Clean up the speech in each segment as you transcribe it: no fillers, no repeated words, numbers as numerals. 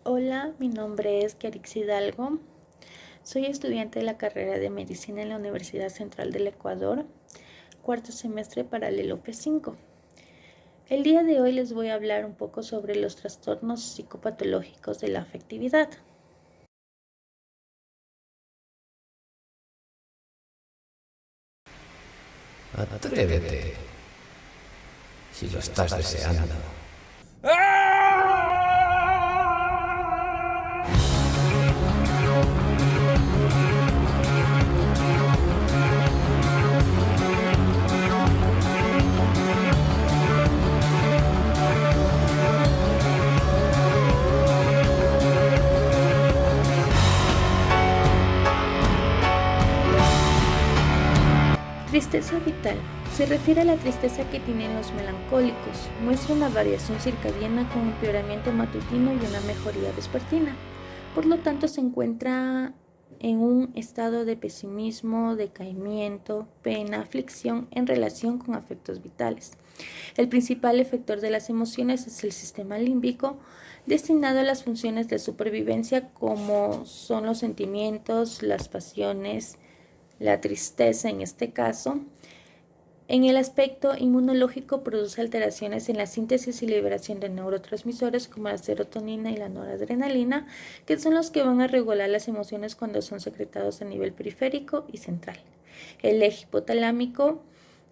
Hola, mi nombre es Yarix Hidalgo. Soy estudiante de la carrera de Medicina en la Universidad Central del Ecuador, cuarto semestre paralelo P5. El día de hoy les voy a hablar un poco sobre los trastornos psicopatológicos de la afectividad. Atrévete, si lo estás deseando. Tristeza vital. Se refiere a la tristeza que tienen los melancólicos. Muestra una variación circadiana con empeoramiento matutino y una mejoría vespertina. Por lo tanto, se encuentra en un estado de pesimismo, decaimiento, pena, aflicción en relación con afectos vitales. El principal efector de las emociones es el sistema límbico, destinado a las funciones de supervivencia como son los sentimientos, las pasiones, la tristeza en este caso. En el aspecto inmunológico produce alteraciones en la síntesis y liberación de neurotransmisores como la serotonina y la noradrenalina, que son los que van a regular las emociones cuando son secretados a nivel periférico y central. El eje hipotalámico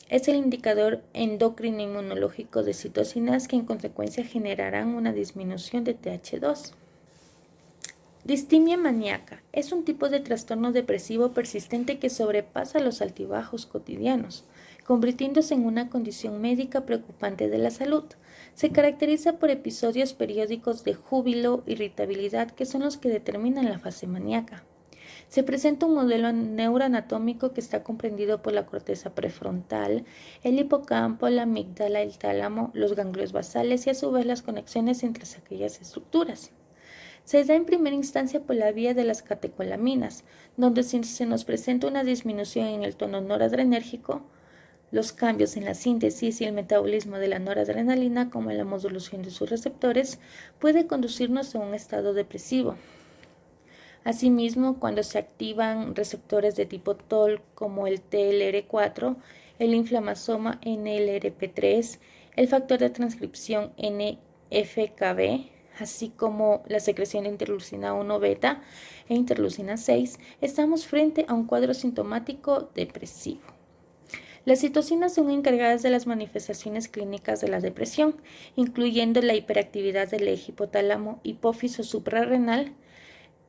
es el indicador endocrino inmunológico de citocinas que en consecuencia generarán una disminución de TH2. Distimia maníaca es un tipo de trastorno depresivo persistente que sobrepasa los altibajos cotidianos, convirtiéndose en una condición médica preocupante de la salud. Se caracteriza por episodios periódicos de júbilo, irritabilidad, que son los que determinan la fase maníaca. Se presenta un modelo neuroanatómico que está comprendido por la corteza prefrontal, el hipocampo, la amígdala, el tálamo, los ganglios basales y a su vez las conexiones entre aquellas estructuras. Se da en primera instancia por la vía de las catecolaminas, donde se nos presenta una disminución en el tono noradrenérgico, los cambios en la síntesis y el metabolismo de la noradrenalina, como en la modulación de sus receptores, puede conducirnos a un estado depresivo. Asimismo, cuando se activan receptores de tipo TOL como el TLR4, el inflamasoma NLRP3, el factor de transcripción NFKB, así como la secreción de interleucina 1 beta e interleucina 6, estamos frente a un cuadro sintomático depresivo. Las citocinas son encargadas de las manifestaciones clínicas de la depresión, incluyendo la hiperactividad del eje hipotálamo hipófiso suprarrenal,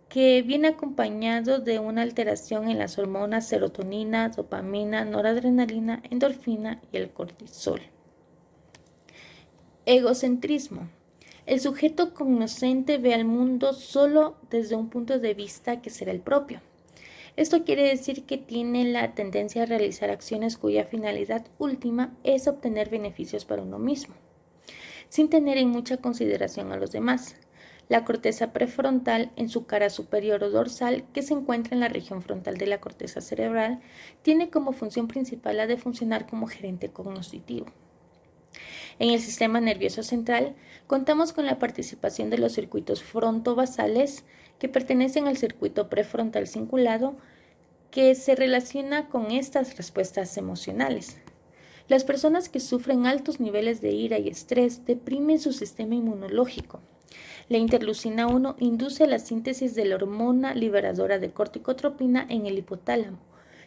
que viene acompañado de una alteración en las hormonas serotonina, dopamina, noradrenalina, endorfina y el cortisol. Egocentrismo. El sujeto cognoscente ve al mundo solo desde un punto de vista que será el propio. Esto quiere decir que tiene la tendencia a realizar acciones cuya finalidad última es obtener beneficios para uno mismo, sin tener en mucha consideración a los demás. La corteza prefrontal, en su cara superior o dorsal, que se encuentra en la región frontal de la corteza cerebral, tiene como función principal la de funcionar como gerente cognitivo. En el sistema nervioso central, contamos con la participación de los circuitos frontovasales, que pertenecen al circuito prefrontal cingulado, que se relaciona con estas respuestas emocionales. Las personas que sufren altos niveles de ira y estrés deprimen su sistema inmunológico. La interleucina 1 induce la síntesis de la hormona liberadora de corticotropina en el hipotálamo,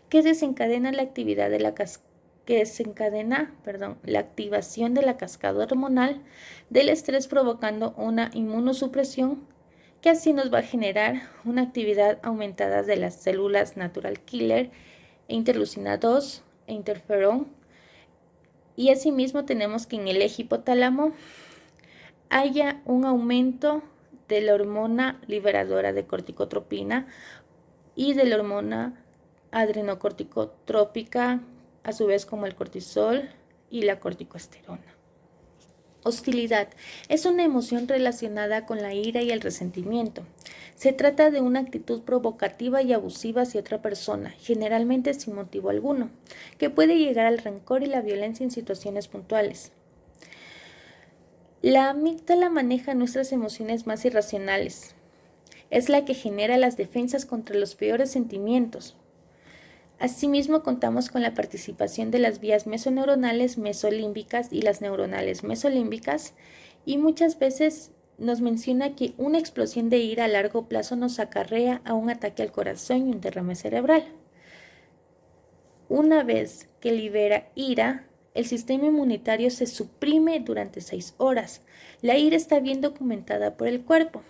que desencadena la actividad de la la activación de la cascada hormonal del estrés, provocando una inmunosupresión que así nos va a generar una actividad aumentada de las células natural killer, interleucina 2 e interferón. Y asimismo tenemos que en el eje hipotálamo haya un aumento de la hormona liberadora de corticotropina y de la hormona adrenocorticotrópica, a su vez como el cortisol y la corticosterona. Hostilidad es una emoción relacionada con la ira y el resentimiento. Se trata de una actitud provocativa y abusiva hacia otra persona, generalmente sin motivo alguno, que puede llegar al rencor y la violencia en situaciones puntuales. La amígdala maneja nuestras emociones más irracionales. Es la que genera las defensas contra los peores sentimientos. Asimismo, contamos con la participación de las vías mesoneuronales mesolímbicas y las neuronales mesolímbicas, y muchas veces nos menciona que una explosión de ira a largo plazo nos acarrea a un ataque al corazón y un derrame cerebral. Una vez que libera ira, el sistema inmunitario se suprime durante 6 horas. La ira está bien documentada por el cuerpo.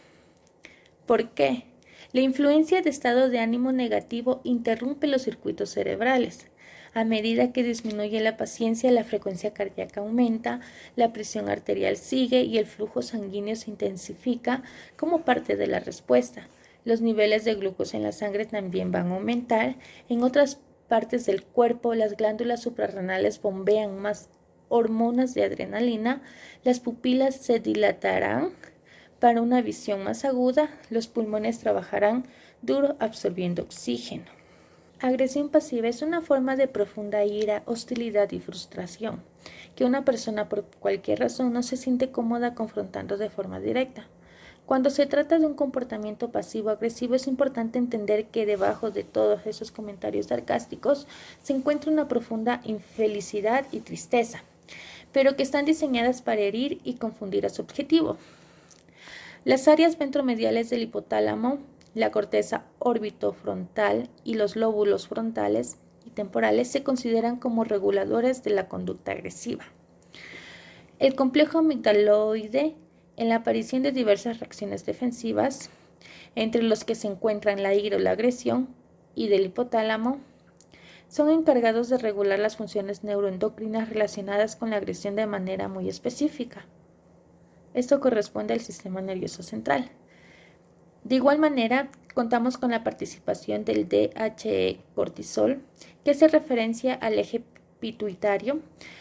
¿Por qué? La influencia de estado de ánimo negativo interrumpe los circuitos cerebrales. A medida que disminuye la paciencia, la frecuencia cardíaca aumenta, la presión arterial sigue y el flujo sanguíneo se intensifica como parte de la respuesta. Los niveles de glucosa en la sangre también van a aumentar. En otras partes del cuerpo, las glándulas suprarrenales bombean más hormonas de adrenalina, las pupilas se dilatarán para una visión más aguda, los pulmones trabajarán duro absorbiendo oxígeno. Agresión pasiva es una forma de profunda ira, hostilidad y frustración que una persona por cualquier razón no se siente cómoda confrontando de forma directa. Cuando se trata de un comportamiento pasivo-agresivo, es importante entender que debajo de todos esos comentarios sarcásticos se encuentra una profunda infelicidad y tristeza, pero que están diseñadas para herir y confundir a su objetivo. Las áreas ventromediales del hipotálamo, la corteza orbitofrontal y los lóbulos frontales y temporales se consideran como reguladores de la conducta agresiva. El complejo amigdaloide, en la aparición de diversas reacciones defensivas, entre los que se encuentran la ira o la agresión, y del hipotálamo, son encargados de regular las funciones neuroendocrinas relacionadas con la agresión de manera muy específica. Esto corresponde al sistema nervioso central. De igual manera, contamos con la participación del DHE-cortisol, que hace referencia al eje pituitario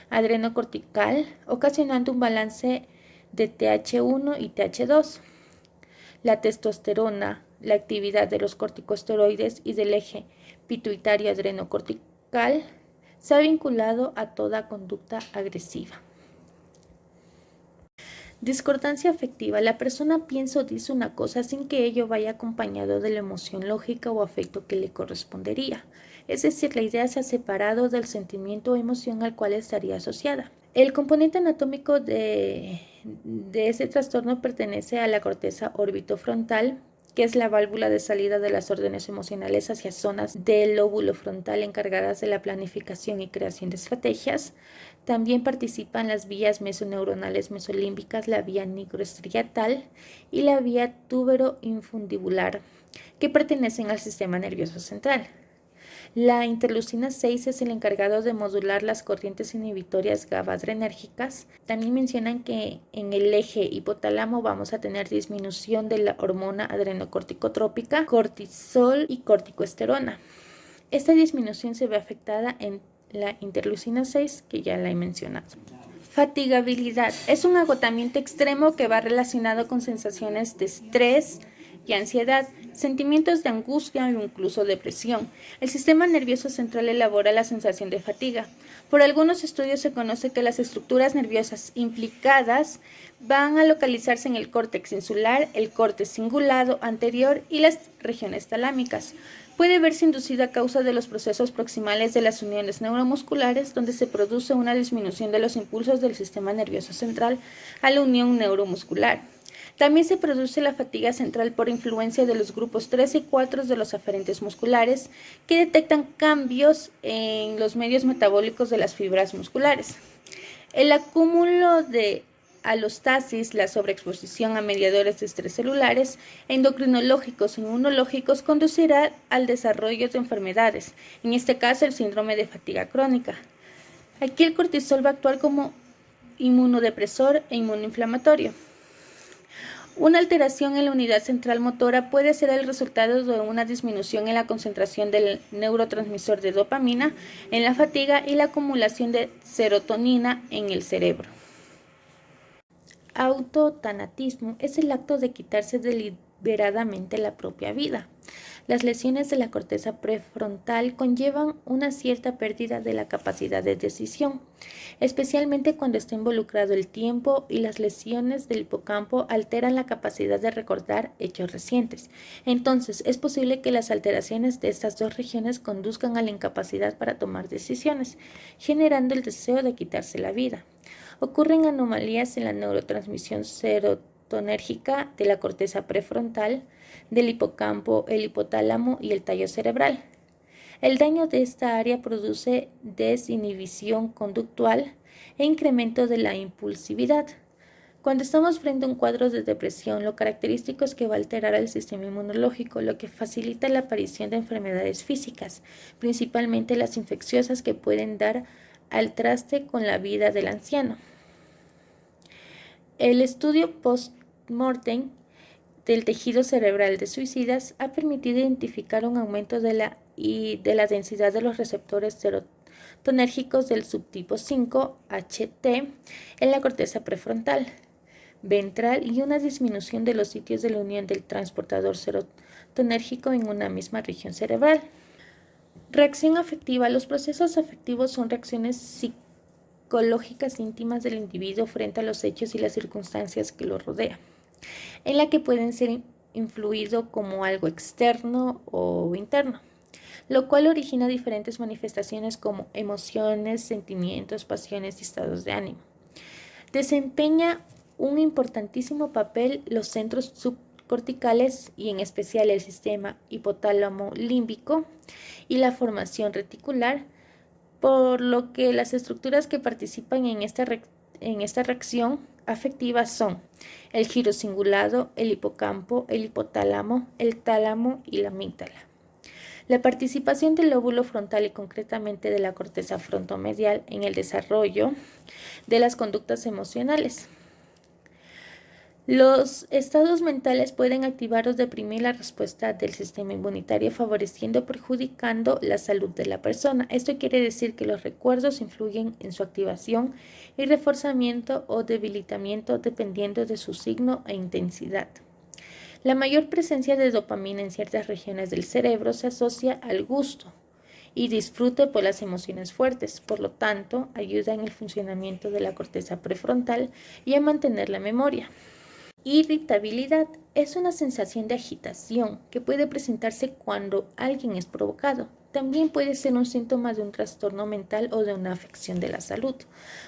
adrenocortical, ocasionando un balance de TH1 y TH2. La testosterona, la actividad de los corticosteroides y del eje pituitario adrenocortical se ha vinculado a toda conducta agresiva. Discordancia afectiva. La persona piensa o dice una cosa sin que ello vaya acompañado de la emoción lógica o afecto que le correspondería. Es decir, la idea se ha separado del sentimiento o emoción al cual estaría asociada. El componente anatómico de ese trastorno pertenece a la corteza orbitofrontal, que es la válvula de salida de las órdenes emocionales hacia zonas del lóbulo frontal encargadas de la planificación y creación de estrategias. También participan las vías mesoneuronales mesolímbicas, la vía nigroestriatal y la vía túbero-infundibular, que pertenecen al sistema nervioso central. La interleucina 6 es el encargado de modular las corrientes inhibitorias GABA-adrenérgicas. También mencionan que en el eje hipotálamo vamos a tener disminución de la hormona adrenocorticotrópica, cortisol y corticosterona. Esta disminución se ve afectada en la interleucina 6, que ya la he mencionado. Fatigabilidad es un agotamiento extremo que va relacionado con sensaciones de estrés y ansiedad, sentimientos de angustia o incluso depresión. El sistema nervioso central elabora la sensación de fatiga. Por algunos estudios se conoce que las estructuras nerviosas implicadas van a localizarse en el córtex insular, el córtex cingulado anterior y las regiones talámicas. Puede verse inducida a causa de los procesos proximales de las uniones neuromusculares, donde se produce una disminución de los impulsos del sistema nervioso central a la unión neuromuscular. También se produce la fatiga central por influencia de los grupos 3 y 4 de los aferentes musculares, que detectan cambios en los medios metabólicos de las fibras musculares. El acúmulo de alostasis, la sobreexposición a mediadores de estrés celulares, endocrinológicos e inmunológicos conducirá al desarrollo de enfermedades, en este caso el síndrome de fatiga crónica. Aquí el cortisol va a actuar como inmunodepresor e inmunoinflamatorio. Una alteración en la unidad central motora puede ser el resultado de una disminución en la concentración del neurotransmisor de dopamina en la fatiga y la acumulación de serotonina en el cerebro. Autotanatismo es el acto de quitarse del deliberadamente la propia vida. Las lesiones de la corteza prefrontal conllevan una cierta pérdida de la capacidad de decisión, especialmente cuando está involucrado el tiempo, y las lesiones del hipocampo alteran la capacidad de recordar hechos recientes. Entonces, es posible que las alteraciones de estas dos regiones conduzcan a la incapacidad para tomar decisiones, generando el deseo de quitarse la vida. Ocurren anomalías en la neurotransmisión serotonérgica de la corteza prefrontal, del hipocampo, el hipotálamo y el tallo cerebral. El daño de esta área produce desinhibición conductual e incremento de la impulsividad. Cuando estamos frente a un cuadro de depresión, lo característico es que va a alterar el sistema inmunológico, lo que facilita la aparición de enfermedades físicas, principalmente las infecciosas, que pueden dar al traste con la vida del anciano. El estudio post-mortem del tejido cerebral de suicidas ha permitido identificar un aumento de la densidad de los receptores serotonérgicos del subtipo 5-HT en la corteza prefrontal, ventral, y una disminución de los sitios de la unión del transportador serotonérgico en una misma región cerebral. Reacción afectiva. Los procesos afectivos son reacciones psicológicas íntimas del individuo frente a los hechos y las circunstancias que lo rodean, en la que pueden ser influido como algo externo o interno, lo cual origina diferentes manifestaciones como emociones, sentimientos, pasiones y estados de ánimo. Desempeña un importantísimo papel los centros subcorticales, y en especial el sistema hipotálamo límbico y la formación reticular, por lo que las estructuras que participan en esta reacción afectivas son el giro cingulado, el hipocampo, el hipotálamo, el tálamo y la amígdala. La participación del lóbulo frontal, y concretamente de la corteza frontomedial, en el desarrollo de las conductas emocionales. Los estados mentales pueden activar o deprimir la respuesta del sistema inmunitario, favoreciendo o perjudicando la salud de la persona. Esto quiere decir que los recuerdos influyen en su activación y reforzamiento o debilitamiento dependiendo de su signo e intensidad. La mayor presencia de dopamina en ciertas regiones del cerebro se asocia al gusto y disfrute por las emociones fuertes, por lo tanto, ayuda en el funcionamiento de la corteza prefrontal y a mantener la memoria. Irritabilidad es una sensación de agitación que puede presentarse cuando alguien es provocado. También puede ser un síntoma de un trastorno mental o de una afección de la salud.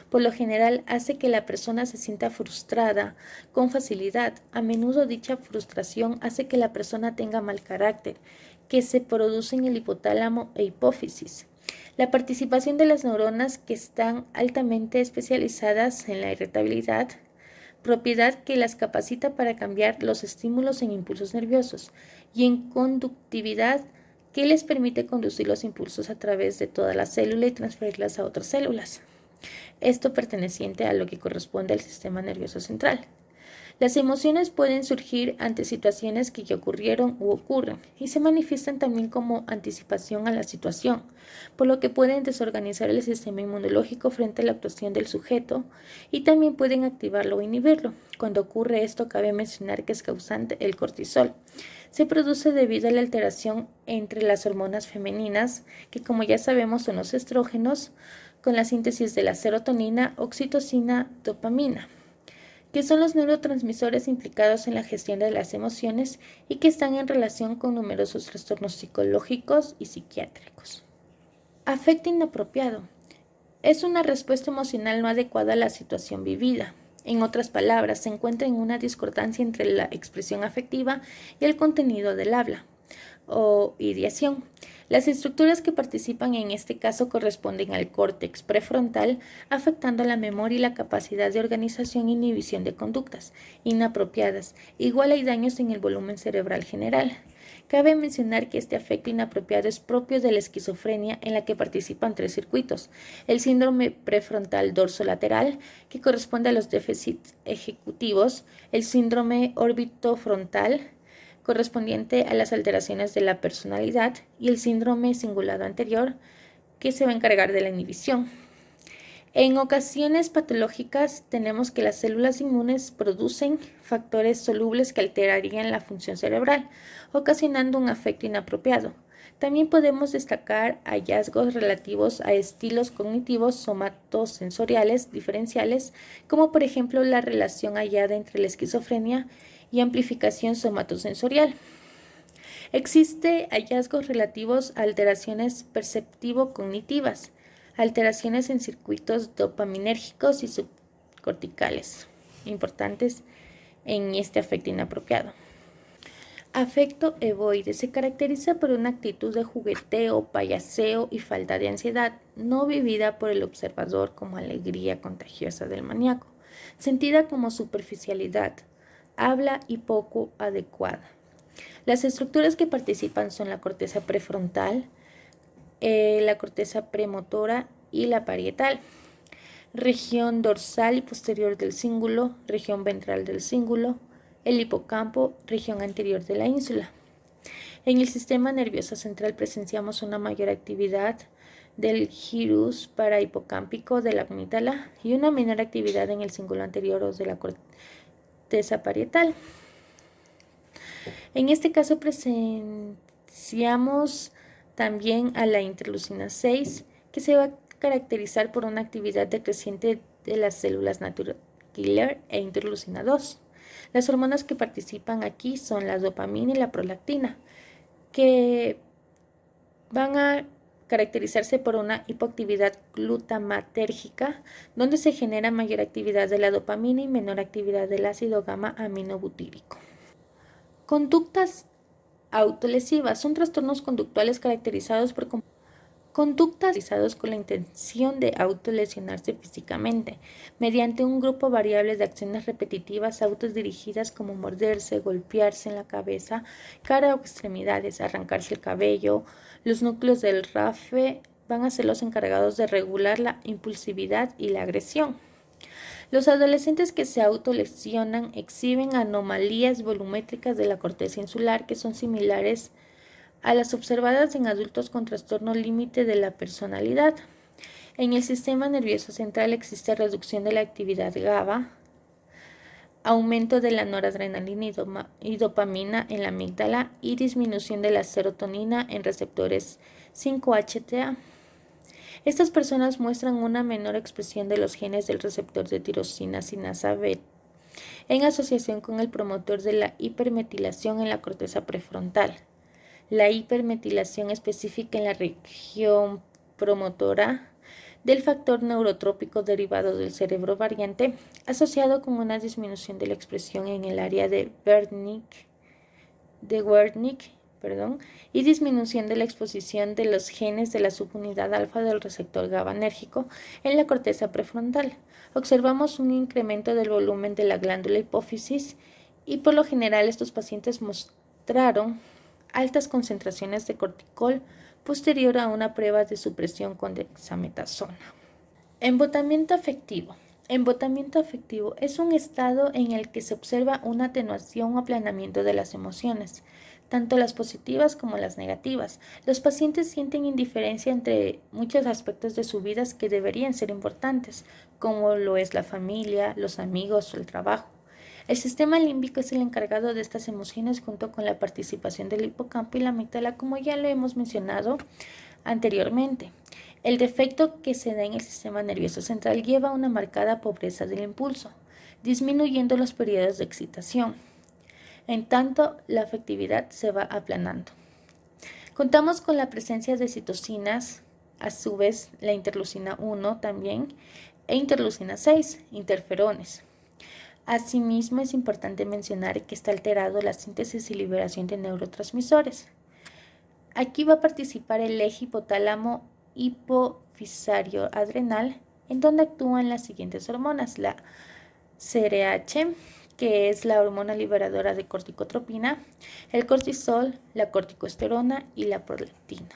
Por lo general, hace que la persona se sienta frustrada con facilidad. A menudo dicha frustración hace que la persona tenga mal carácter, que se produce en el hipotálamo e hipófisis. La participación de las neuronas, que están altamente especializadas en la irritabilidad, propiedad que las capacita para cambiar los estímulos en impulsos nerviosos, y en conductividad, que les permite conducir los impulsos a través de toda la célula y transferirlas a otras células. Esto perteneciente a lo que corresponde al sistema nervioso central. Las emociones pueden surgir ante situaciones que ya ocurrieron u ocurren, y se manifiestan también como anticipación a la situación, por lo que pueden desorganizar el sistema inmunológico frente a la actuación del sujeto, y también pueden activarlo o inhibirlo. Cuando ocurre esto, cabe mencionar que es causante el cortisol. Se produce debido a la alteración entre las hormonas femeninas, que como ya sabemos son los estrógenos, con la síntesis de la serotonina, oxitocina, dopamina, que son los neurotransmisores implicados en la gestión de las emociones y que están en relación con numerosos trastornos psicológicos y psiquiátricos. Afecto inapropiado. Es una respuesta emocional no adecuada a la situación vivida. En otras palabras, se encuentra en una discordancia entre la expresión afectiva y el contenido del habla o ideación. Las estructuras que participan en este caso corresponden al córtex prefrontal, afectando la memoria y la capacidad de organización e inhibición de conductas inapropiadas. Igual hay daños en el volumen cerebral general. Cabe mencionar que este afecto inapropiado es propio de la esquizofrenia, en la que participan tres circuitos: el síndrome prefrontal dorsolateral, que corresponde a los déficits ejecutivos; el síndrome orbitofrontal, correspondiente a las alteraciones de la personalidad; y el síndrome cingulado anterior, que se va a encargar de la inhibición. En ocasiones patológicas tenemos que las células inmunes producen factores solubles que alterarían la función cerebral, ocasionando un afecto inapropiado. También podemos destacar hallazgos relativos a estilos cognitivos somatosensoriales diferenciales, como por ejemplo la relación hallada entre la esquizofrenia y amplificación somatosensorial. Existen hallazgos relativos a alteraciones perceptivo-cognitivas, alteraciones en circuitos dopaminérgicos y subcorticales, importantes en este afecto inapropiado. Afecto evoide se caracteriza por una actitud de jugueteo, payaseo y falta de ansiedad, no vivida por el observador como alegría contagiosa del maníaco, sentida como superficialidad, habla y poco adecuada. Las estructuras que participan son la corteza prefrontal, la corteza premotora y la parietal, región dorsal y posterior del cíngulo, región ventral del cíngulo, el hipocampo, región anterior de la ínsula. En el sistema nervioso central presenciamos una mayor actividad del gyrus parahipocámpico de la amígdala y una menor actividad en el cíngulo anterior o de la corteza parietal. En este caso presenciamos también a la interleucina 6, que se va a caracterizar por una actividad decreciente de las células natural killer e interleucina 2. Las hormonas que participan aquí son la dopamina y la prolactina, que van a caracterizarse por una hipoactividad glutamatérgica, donde se genera mayor actividad de la dopamina y menor actividad del ácido gamma aminobutírico. Conductas autolesivas son trastornos conductuales caracterizados por conductas realizadas con la intención de autolesionarse físicamente, mediante un grupo variable de acciones repetitivas autodirigidas como morderse, golpearse en la cabeza, cara o extremidades, arrancarse el cabello. Los núcleos del RAFE van a ser los encargados de regular la impulsividad y la agresión. Los adolescentes que se autolesionan exhiben anomalías volumétricas de la corteza insular que son similares a las observadas en adultos con trastorno límite de la personalidad. En el sistema nervioso central existe reducción de la actividad GABA, aumento de la noradrenalina y dopamina en la amígdala y disminución de la serotonina en receptores 5-HTA. Estas personas muestran una menor expresión de los genes del receptor de tirosina sinasa B en asociación con el promotor de la hipermetilación en la corteza prefrontal. La hipermetilación específica en la región promotora del factor neurotrópico derivado del cerebro variante, asociado con una disminución de la expresión en el área de Wernicke, y disminución de la exposición de los genes de la subunidad alfa del receptor GABAérgico en la corteza prefrontal. Observamos un incremento del volumen de la glándula hipófisis y por lo general estos pacientes mostraron altas concentraciones de corticol posterior a una prueba de supresión con dexametasona. Embotamiento afectivo. Embotamiento afectivo es un estado en el que se observa una atenuación o aplanamiento de las emociones, tanto las positivas como las negativas. Los pacientes sienten indiferencia entre muchos aspectos de sus vidas que deberían ser importantes, como lo es la familia, los amigos o el trabajo. El sistema límbico es el encargado de estas emociones junto con la participación del hipocampo y la amígdala, como ya lo hemos mencionado anteriormente. El defecto que se da en el sistema nervioso central lleva a una marcada pobreza del impulso, disminuyendo los periodos de excitación. En tanto, la afectividad se va aplanando. Contamos con la presencia de citocinas, a su vez la interleucina 1 también, e interleucina 6, interferones. Asimismo, es importante mencionar que está alterado la síntesis y liberación de neurotransmisores. Aquí va a participar el eje hipotálamo hipofisario adrenal, en donde actúan las siguientes hormonas: la CRH, que es la hormona liberadora de corticotropina, el cortisol, la corticosterona y la prolactina.